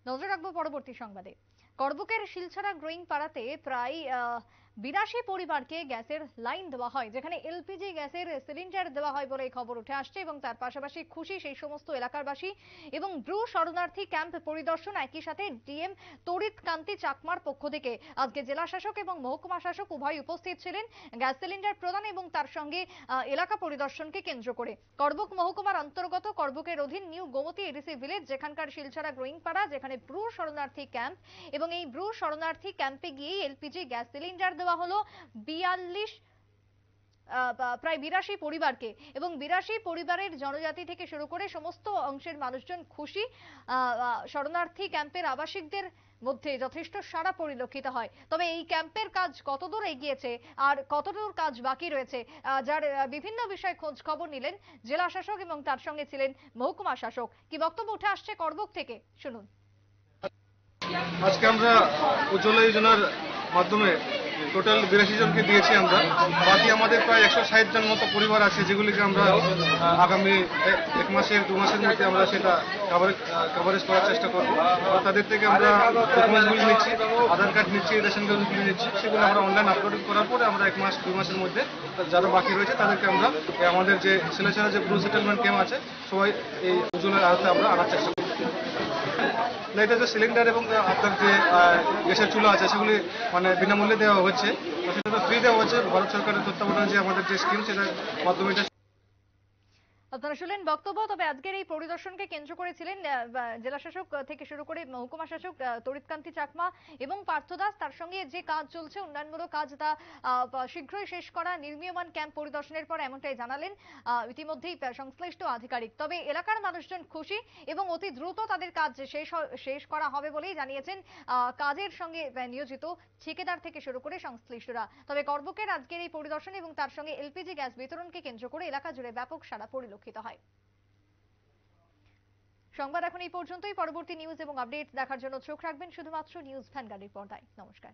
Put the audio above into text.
নজর রাখবো পরবর্তী সংবাদে। করবুকের শিলছড়া গ্রোয়িং পাড়াতে প্রায় 82 পরিবারকে গ্যাসের লাইন দেওয়া হয়, যেখানে এলপিজি গ্যাসের সিলিন্ডার দেওয়া হয় বলে খবর উঠে আসছে এবং তার পাশাপাশি খুশি সেই সমস্ত এলাকারবাসী। এবং ব্রু শরণার্থী ক্যাম্প পরিদর্শন, একই সাথে ডিএম তড়িৎ কান্তি চাকমার পক্ষ থেকে আজকে জেলা শাসক এবং মহকুমা শাসক উভয় উপস্থিত ছিলেন গ্যাস সিলিন্ডার প্রদান এবং তার সঙ্গে এলাকা পরিদর্শনকে কেন্দ্র করে। করবুক মহকুমার অন্তর্গত করবুকের অধীন নিউ গোমতী এডিসি ভিলেজ, যেখানকার শিলছড়া গ্রোয়িং পাড়া, যেখানে ব্রু শরণার্থী ক্যাম্প এবং এই ব্রু শরণার্থী ক্যাম্পে গিয়ে এলপিজি গ্যাস সিলিন্ডার দেওয়া হলো 42 প্রায় 82 পরিবারকে। এবং 82 পরিবারের জনজাতি থেকে শুরু করে সমস্ত অংশের মানুষজন খুশি। শরণার্থী ক্যাম্পের আবাসিকদের মধ্যে যথেষ্ট সাড়া পরিলক্ষিত হয়। তবে এই ক্যাম্পের কাজ কতদূর এগিয়েছে আর কতদূর কাজ বাকি রয়েছে, যার বিভিন্ন বিষয়ে খোঁজ খবর নিলেন জেলা শাসক এবং তার সঙ্গে ছিলেন মহকুমা শাসক। কি বক্তব্য উঠে আসছে করবুক থেকে, শুনুন। আজকে আমরা উজ্জ্বলা যোজনার মাধ্যমে টোটাল 82 জনকে দিয়েছি আমরা। বাকি আমাদের প্রায় 160 জন মতো পরিবার আছে, যেগুলিকে আমরা আগামী 1 মাসের 2 মাসের মধ্যে আমরা সেটা কভারেজ করার চেষ্টা করবো। তাদের থেকে আমরা ডকুমেন্টসগুলি নিচ্ছি, আধার কার্ড নিচ্ছি, রেশন কার্ডগুলি নিচ্ছি, সেগুলো আমরা অনলাইন আপলোড করার পরে আমরা 1 মাস 2 মাসের মধ্যে যারা বাকি রয়েছে তাদেরকে আমরা আমাদের যে শিলছড়া যে ব্রু সেটেলমেন্ট ক্যাম্প আছে সবাই এই উজ্জ্বলার আওতায় আমরা আনার চেষ্টা করব। এটা যে সিলিন্ডার এবং আপনার যে গ্যাসের চুলা আছে সেগুলি মানে বিনামূল্যে দেওয়া হচ্ছে, সেটা তো ফ্রি দেওয়া হচ্ছে। ভারত সরকারের তত্ত্বাবধানে যে আমাদের যে স্কিম, সেটার মাধ্যমে এটা। আপনারা শুনলেন বক্তব্য। তবে আজকের এই পরিদর্শনকে কেন্দ্র করেছিলেন জেলা শাসক থেকে শুরু করে মহকুমা শাসক তড়িৎকান্তি চাকমা এবং পার্থ দাস। তার সঙ্গে যে কাজ চলছে উন্নয়নমূলক কাজ, তা শীঘ্রই শেষ করা, নির্মীয়মান ক্যাম্প পরিদর্শনের পর এমনটাই জানালেন ইতিমধ্যেই সংশ্লিষ্ট আধিকারিক। তবে এলাকার মানুষজন খুশি এবং অতি দ্রুত তাদের কাজ শেষ করা হবে বলেই জানিয়েছেন কাজের সঙ্গে নিয়োজিত ঠিকাদার থেকে শুরু করে সংশ্লিষ্টরা। তবে করবুকের আজকের এই পরিদর্শন এবং তার সঙ্গে এলপিজি গ্যাস বিতরণকে কেন্দ্র করে এলাকা জুড়ে ব্যাপক সাড়া পরিলক্ষিত হয়। সংবাদ এখন এই পর্যন্তই। পরবর্তী নিউজ এবং আপডেট দেখার জন্য চোখ রাখবেন শুধুমাত্র নিউজ ভ্যানগার্ডের পর্দায়। নমস্কার।